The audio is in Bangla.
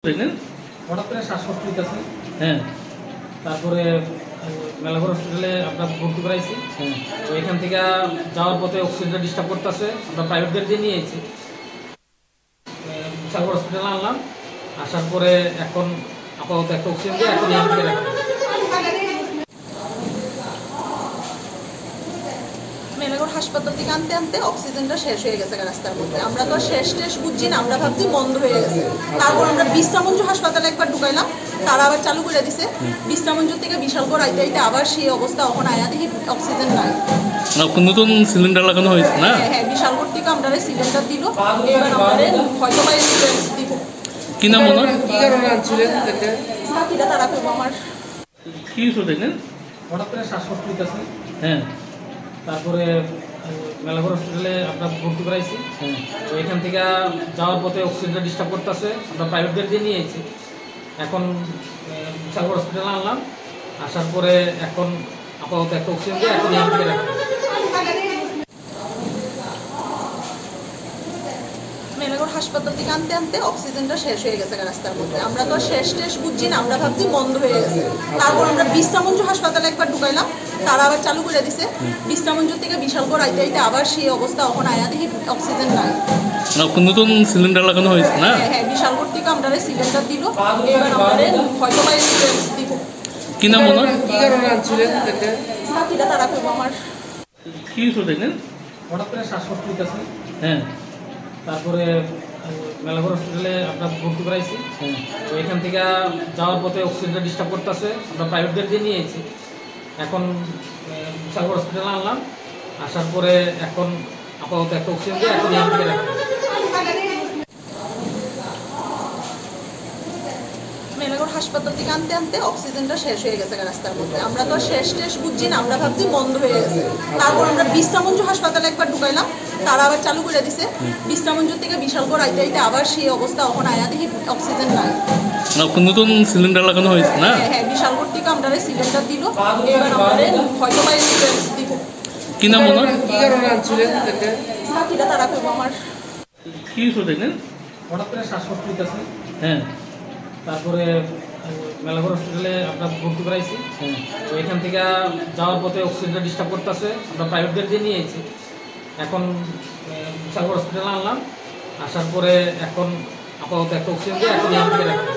হঠাৎ করে শ্বাসকষ্ট হইতেছে। হ্যাঁ, তারপরে মেলাঘর হসপিটালে আপনার ভর্তি করাইছি। তো এখান থেকে যাওয়ার পথে অক্সিজেনটা ডিস্টার্ব করতেছে, আমরা প্রাইভেট গাড়ি দিয়ে নিয়ে আইছি। বিশালগড় হসপিটালে আনলাম, আসার পরে এখন আপাতত একটা অক্সিজেন দিয়ে এখন এখান থেকে রাখলাম। মেলাঘর হাসপাতাল থেকে আনতে আনতে অক্সিজেনটা শেষ হয়ে গেছে রাস্তার মধ্যে। আমরা তো শেষ বুঝছি না, আমরা ভাবছি বন্ধ হয়ে গেছে। তারপর আমরা বিশ্রামঞ্জু হাসপাতালে একবার ঢুকাইলাম, তারা আবার চালু করে দিছে। বিশ্রামঞ্জু থেকে বিশালগড় আইতে আইতে আবার সেই অবস্থা, এখন আয়া দেখি অক্সিজেন নাই। নতুন সিলিন্ডার লাগানো হয়েছে না? হ্যাঁ, বিশালগড় থেকে আমরা সিলিন্ডার দিল, এবার আমাদের হয়তো বা ইন্স্যুরেন্স দিব। কি নাম ওনার? বাকিটা তারা করবো। আমার কি হয়েছে দেখলেন? হঠাৎ করে শ্বাসকষ্ট হইতেছে। হ্যাঁ, তারপরে মেলাঘর হসপিটালে আপনার ভর্তি করাইছি। তো এখান থেকে যাওয়ার পথে অক্সিজেনটা ডিস্টার্ব করতেছে, আমরা প্রাইভেট গাড়ি দিয়ে নিয়ে আইছি। এখন বিশালগড় হসপিটালে আনলাম, আসার পরে এখন আপাতত একটা অক্সিজেন দিয়ে এখন এখান থেকে রাখলাম। মেলাঘর হাসপাতাল থেকে আনতে আনতে অক্সিজেনটা শেষ হয়ে গেছে রাস্তার মধ্যে। আমরা তো শেষ বুঝছি না, আমরা ভাবছি বন্ধ হয়ে গেছে। তারপর আমরা বিশ্রামঞ্জু হাসপাতালে একবার ঢুকাইলাম, তারা আবার চালু করে দিছে। বিশ্রামঞ্জু থেকে বিশালগড় আইতে আইতে আবার সেই অবস্থা, এখন আয়া দেখি অক্সিজেন নাই। নতুন সিলিন্ডার লাগানো হয়েছে না? হ্যাঁ, বিশালগড় থেকে আমরা সিলিন্ডার দিল, এবার আমাদের হয়তো বা ইন্স্যুরেন্স দিব। কি নাম ওনার? বাকিটা তারা করবো। আমার কি হয়েছে দেখলেন? হঠাৎ করে শ্বাসকষ্ট হইতেছে। হ্যাঁ, তারপরে মেলাঘর হসপিটালে আপনার ভর্তি করাইছি। তো এখান থেকে যাওয়ার পথে অক্সিজেনটা ডিস্টার্ব করতেছে, আমরা প্রাইভেট গাড়ি দিয়ে নিয়ে আইছি। এখন বিশালগড় হসপিটালে আনলাম, আসার পরে এখন আপাতত একটা অক্সিজেন দিয়ে এখন এখান থেকে রাখলাম। মেলাঘর হাসপাতাল থেকে আনতে আনতে অক্সিজেনটা শেষ হয়ে গেছে রাস্তার মধ্যে। আমরা তো শেষ বুঝছি না, আমরা ভাবছি বন্ধ হয়ে গেছে। তারপর আমরা বিশ্রামঞ্জু হাসপাতালে একবার ঢুকাইলাম, তারা আবার চালু করে দিছে। বিশ্রামঞ্জু থেকে বিশালগড় আইতে আইতে আবার সেই অবস্থা, এখন আয়া দেখি অক্সিজেন নাই। নতুন সিলিন্ডার লাগানো হয়েছে না? হ্যাঁ, বিশালগড় থেকে আমরা সিলিন্ডার দিল, এবার আমাদের হয়তো বা ইন্স্যুরেন্স দিব। কি নাম ওনার? বাকিটা তারা করবো। আমার কি হয়েছে দেখলেন? হঠাৎ করে শ্বাসকষ্ট হইতেছে। হ্যাঁ, তারপরে মেলাঘর হসপিটালে আপনার ভর্তি করাইছি। তো এখান থেকে যাওয়ার পথে অক্সিজেনটা ডিস্টার্ব করতেছে, আমরা প্রাইভেট গাড়ি দিয়ে নিয়ে আইছি। এখন বিশালগড় হসপিটালে আনলাম, আসার পরে এখন আপাতত একটা অক্সিজেন দিয়ে এখন এখান থেকে রাখলাম।